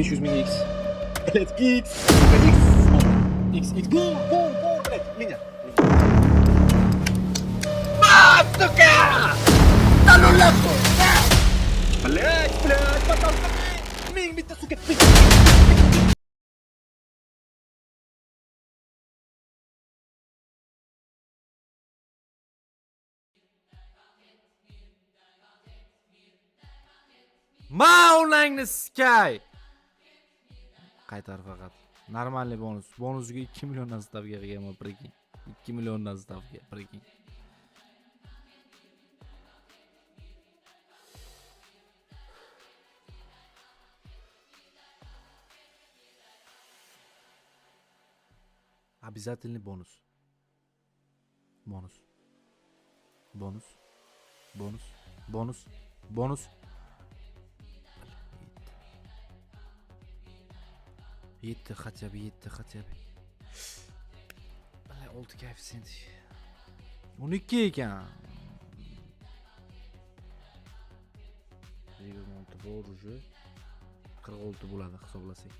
500 ming x. Блять, x. X. Бор, блять, меня. Сука! Да ну нахуй! Блять, пожалуйста, мing bitta suka. Maunangni skay. Qaytar faqat. Normalniy bonus. Bonusiga 2 milliondan stavka qilganman, prikin. 2 milliondan stavka, prikin. Обязательный бонус. Бонус. Yetti хотя бы. Balay 6 koeffitsient. 12 ekan. 26 bor уже. 46 bo'ladi hisoblasak.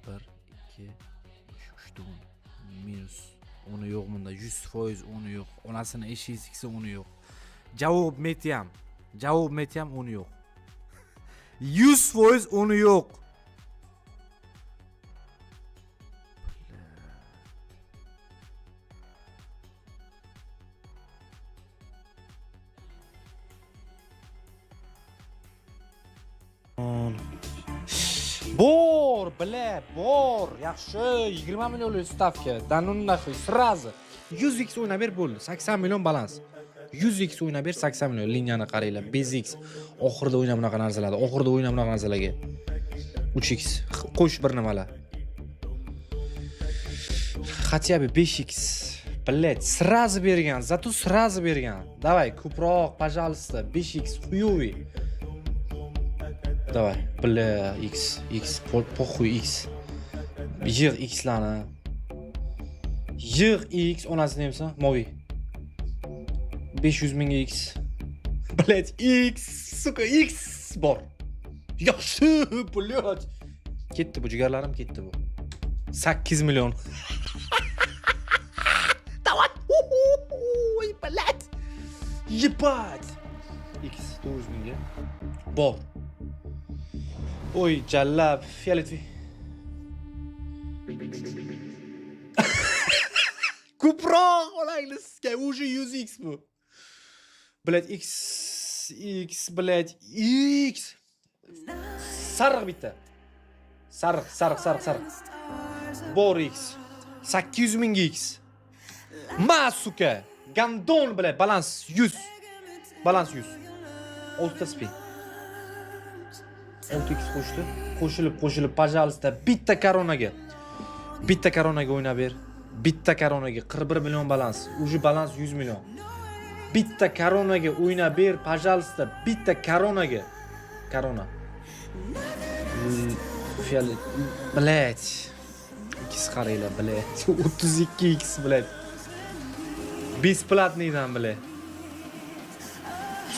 1 2 3 ta minus 10 yo'q bunda, 100% 10 yo'q. Onasini eshitsa 10 yo'q. Javob metyam 10 yo'q. 100% 10 yo'q. Bor, bor. Yaxshi, 20 millionlik stavka. Danun naxi, сразу. 100x o'ynab ber bo'ldi. 80 million balans. 100x o'ynab ber 80 million. Liniyani qaranglar. Bezx. Oxirida o'yna bunaqa narsalarga. 3x. Qo'sh bir nimalar. Хотя бы 5x. Блять, сразу bergan. Зато сразу bergan. Давай, ko'proq, пожалуйста. 5x хуёвый. Давай, бля, x, похуй x. Yig x lani. Yig x, onasi nemsa? Moviy. 500 mingga x. Блять, x, suka, x bor. Yaxshi, блять. Ketdi bu, jigarlarim ketdi bu. 8 million. Давай. Ой, блять. Ебать. X 900 mingga. Bor. Oy, jallab, fiyalitvi. Ko'proq olangizga, уже 100x bu. Блять, x, блять, x. Sariq bitta. Sariq. Bor x. 800 ming x. Ma suka. Gandon блять, balans 100. Balans 100. 6 ta spin. 6x qo'shilib, пожалуйста, bitta koronaga o'ynab ber. Bitta koronaga 41 million balans. Уже balans 100 million. Bitta koronaga o'ynab ber, пожалуйста, bitta koronaga. Korona. Fiyalet, блять. X qaranglar, блять. 32x, блять. Бесплатныйdan, блять.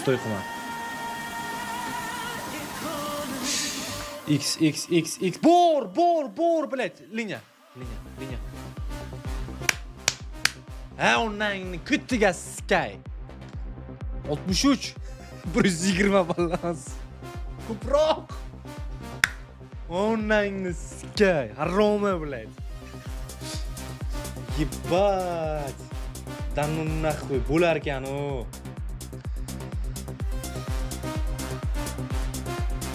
Stoy qilma. X. Bor, блять. Liniya. Ha, onangni kutiga skay. 63. 120 balans. Ko'proq. Onangni skay. Haroma, блять. Ебать. Да ну нахуй, bo'lar ekan-u.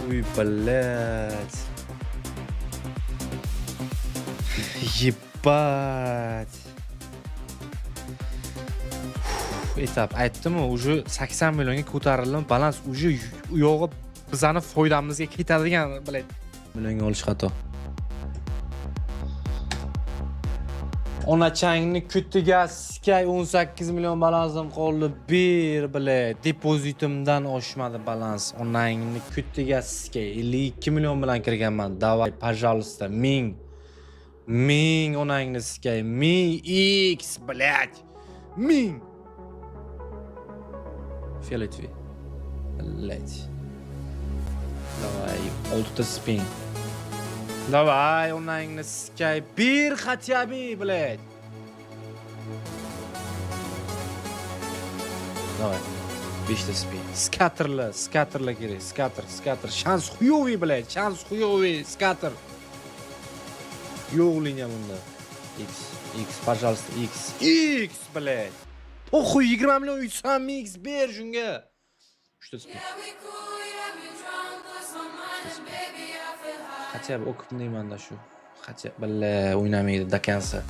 Uy, блять. Ебать. Etap aytdim-ku, уже 80 millionga ko'tarildim. Balans уже u yog'i bizani foydamizga ketadigan, блять. Millionga olish xato. Onachangni kutiga skay 18 million balansim qoldi. Bir, блять. Depozitimdan oshmadi balans. Onangni kutiga skay 52 million bilan kirganman. Davay, пожалуйста, ming onangni skay. Ming x, блять. Ming. Фиолетовый. Блять. Давай. 6 spin. Давай, onangni sikay. Bir хотя бы, блядь. Давай. 5 spin. Skaterlar kerak. Skater. Shans хуёвый, блядь. Shans хуёвый, skater. Yo'q liniya bunda. X, пожалуйста, X, блядь. Похуй, 20 million uysammi X ber shunga. 3 spin. Хотя бы o'qib deyman-da shu. Хотя billa o'ynamaydi dakansa.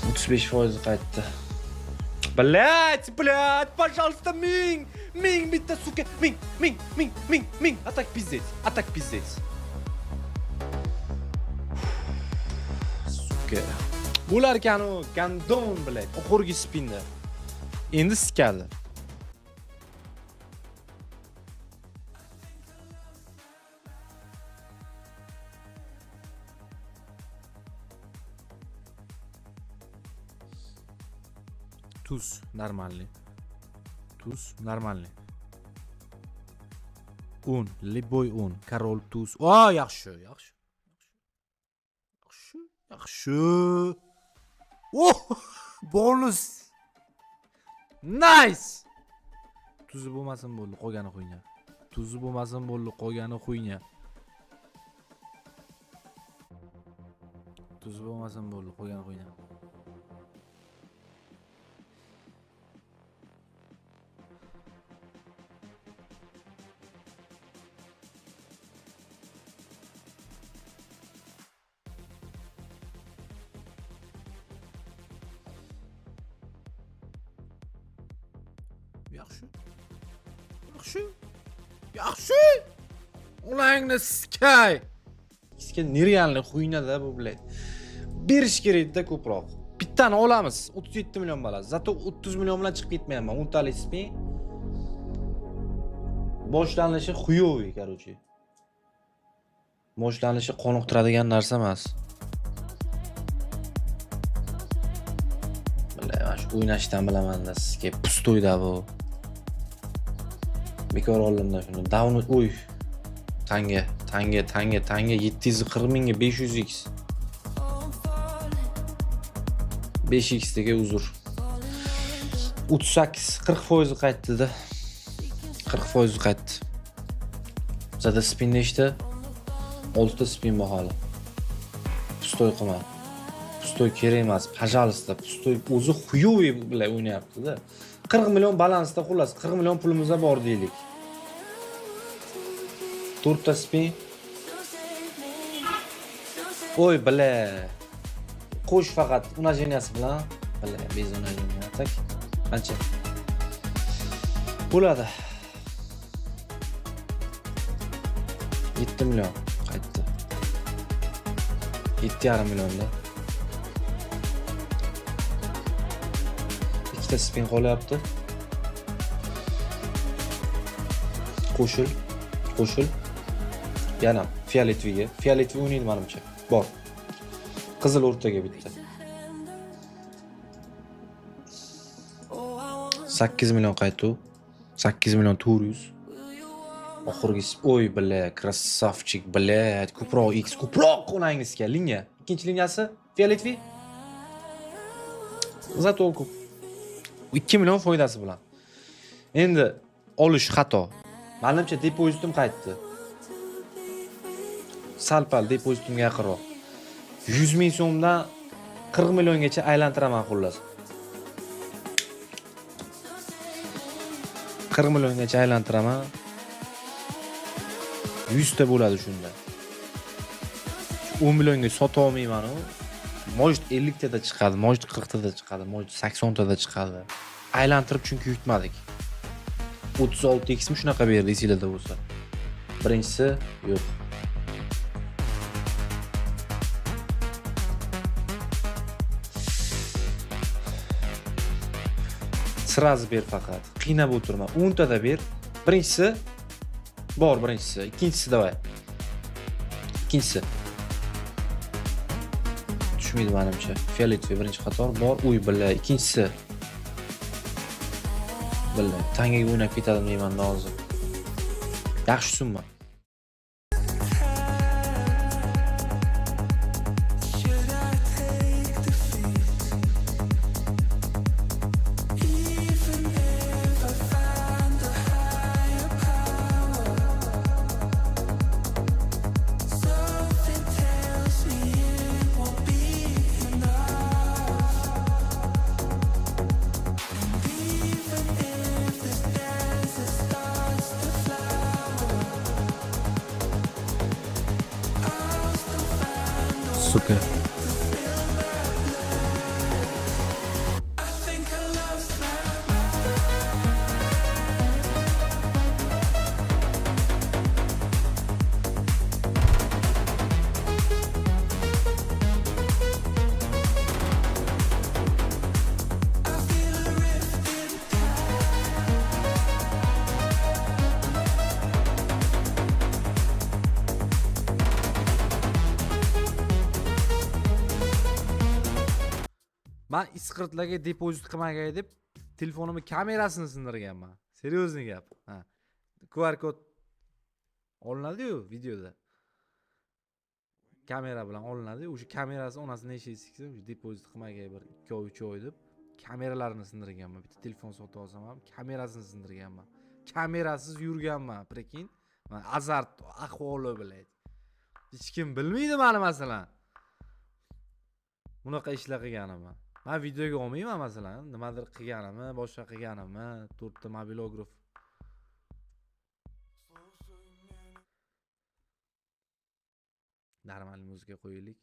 35% qaytdi. Блядь, пожалуйста, Ming, bitta suka. Ming. Atak pizdец. Suka. Bular kanu gandon, блядь, oxirgi spinda. Endi sikadi. Туз нормальный. Un, любой un, король туз. О, yaxshi. О, bonus. Nice. Tuzi bo'lmasin bo'ldi, qolgani qo'ynya. Tuzi bo'lmasin bo'ldi, qolgani qo'ynya. Tuzi bo'lmasin bo'ldi, qolgani qo'ynya. Yaxshi. Ulangni sikay. Sizga nerealni xuynada bu, блядь. Berish kerak-da ko'proq. Bittani olamiz, 37 million baland. Zato 30 million bilan chiqib ketmayapman. 10 talik spin. Boshlanishi xuyoviy, короче. Boshlanishi qoniqtiradigan narsa emas. Mana shu o'ynashdan bilaman-da sizga pustoyda bu. Bekor oldimda shuni. Down uy. Tanga 740 mingga 500x. 5x dega uzr. 38 40% qaytdi-da. 40% qaytdi. Zada spin nechta? 6 spin baholi. Pustoy qilma. Pustoy kerak emas. Пожалуйста, pustoy o'zi xuyoviy bilan o'ynayapti-da. 40 million balansda xullas 40 million pulimiz bor deylik. 4 spin. Oy bile. Qo'sh faqat unajeniyasi bilan, bile bez unajeniya. Tak. Qancha? Bo'ladi. 7 million qaytdi. 7,5 millionda. Ikkita spin qolyapti. Qo'shil. Yana fioletviga. Fioletvi o'ynaydi menimcha. Bor. Qizil o'rtaga bitta. 8 million qaytdi. 8 million 400. Oxirgi oy bile, krasavchik bile, ko'proq onangizga liniya. Ikkinchi liniyasi fioletvi. Zato 2 million foydasi bilan. Endi olish xato. Menimcha depozitim qaytdi. Salpal depozitimga yaqinroq. 100 ming so'mdan 40 milliongacha aylantiraman xullas. 40 milliongacha aylantiraman. 100 ta bo'ladi shunda. 10 millionga sota olmayman u. Может 50 tada chiqadi, может 40 tada chiqadi, может 80 tada chiqadi. Aylantirib chunki yutmadik. 36x mi shunaqa berdi esingizda bo'lsa. Birinchisi yo'q. Sraz ber faqat. Qiynab o'tirma. 10 tada ber. Birinchisi bor, birinchisi. Ikkinchisi davay. Ikkinchisi. Tushmaydi menimcha. Fioletvi birinchi qator bor. Uy billa. Ikkinchisi. Billa. Tangaga o'ynab ketadimi deyman hozir. Yaxshi summa. suka. Men isqirtlarga depozit qilmagay deb telefonimni kamerasini sindirganman. Seryozni gap. Ha. QR kod olinadi-yu videoda. Kamera bilan olinadi. O'sha kamerasi onasini eshigiga siksa, o'sha depozit qilmagay bir 2-3 oy deb kameralarini sindirganman. Bitta telefon sotib olsam ham kamerasini sindirganman. Kamerasiz yurganman, prekin. Men azart ahvoli bilan. Hech kim bilmaydi meni masalan. Bunaqa ishlar qilganimni. Men videoga olmayman masalan, nimadir qilganimni, boshqa qilganimni, 4 ta mobilograf. Normal muzika qo'yaylik.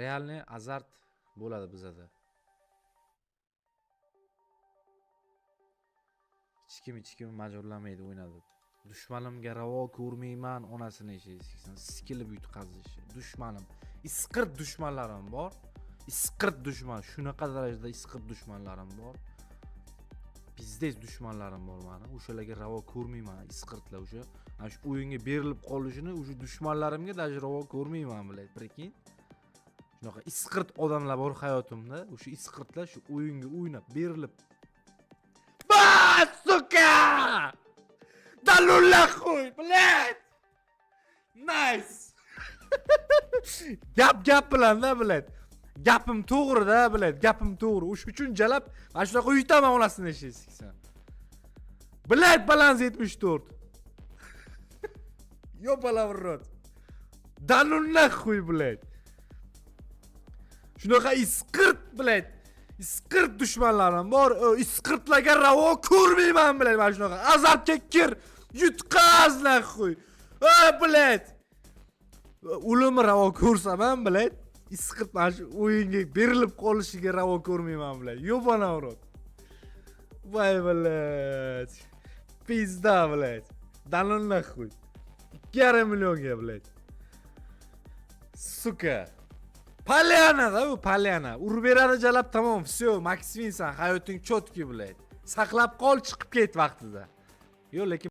Realni azart bo'ladi bizada. Hech kim majburlamaydi o'ynadi. Dushmanimga ravo ko'rmayman, onasini eshigiga sikilib yutqazishi. Dushmanim, isqirt dushmanlarim bor. Isqirt dushman, shunaqa darajada isqirt dushmanlarim bor. Bizda dushmanlarim bor meni. O'shalarga ravo ko'rmayman, isqirtlar o'sha. Mana shu o'yinga berilib qolishini o'sha dushmanlarimga даже ravo ko'rmayman bilay, prekin. Shunaqa isqirt odamlar bor hayotimda. O'sha isqirtlar shu o'yinga o'ynab berilib. Suka! Dalullah qo'y, blad! Nice! Gap bilan-da, blad. Gapim to'g'ri-da, blad. Gapim to'g'ri. O'sha uchun jalab, mana shunaqa uyutaman onasini eshitsan. Blad, balans 74. Yo palavrot. Dalullah qo'y, blad. Shunaqa isqirt, blad. Isqirt dushmanlarim bor. Isqirtlarga ravo ko'rmayman, blad. Mana shunaqa azobga kir. Yutqazlar qo'y. Blad. O'lim ravo ko'rsam ham, blad. Isqirt mana shu o'yinga berilib qolishiga ravo ko'rmayman, blad. Yobana urot. Voy, blad. Pizda, blad. Dalonlar qo'y. 2,5 millionga, blad. Suka. Palyana-da bu, palyana. Urib beradi jalab, tamom, всё, Max Winsan, hayoting chotki, blad. Saqlab qol, chiqib ket vaqtida. Yo, lekin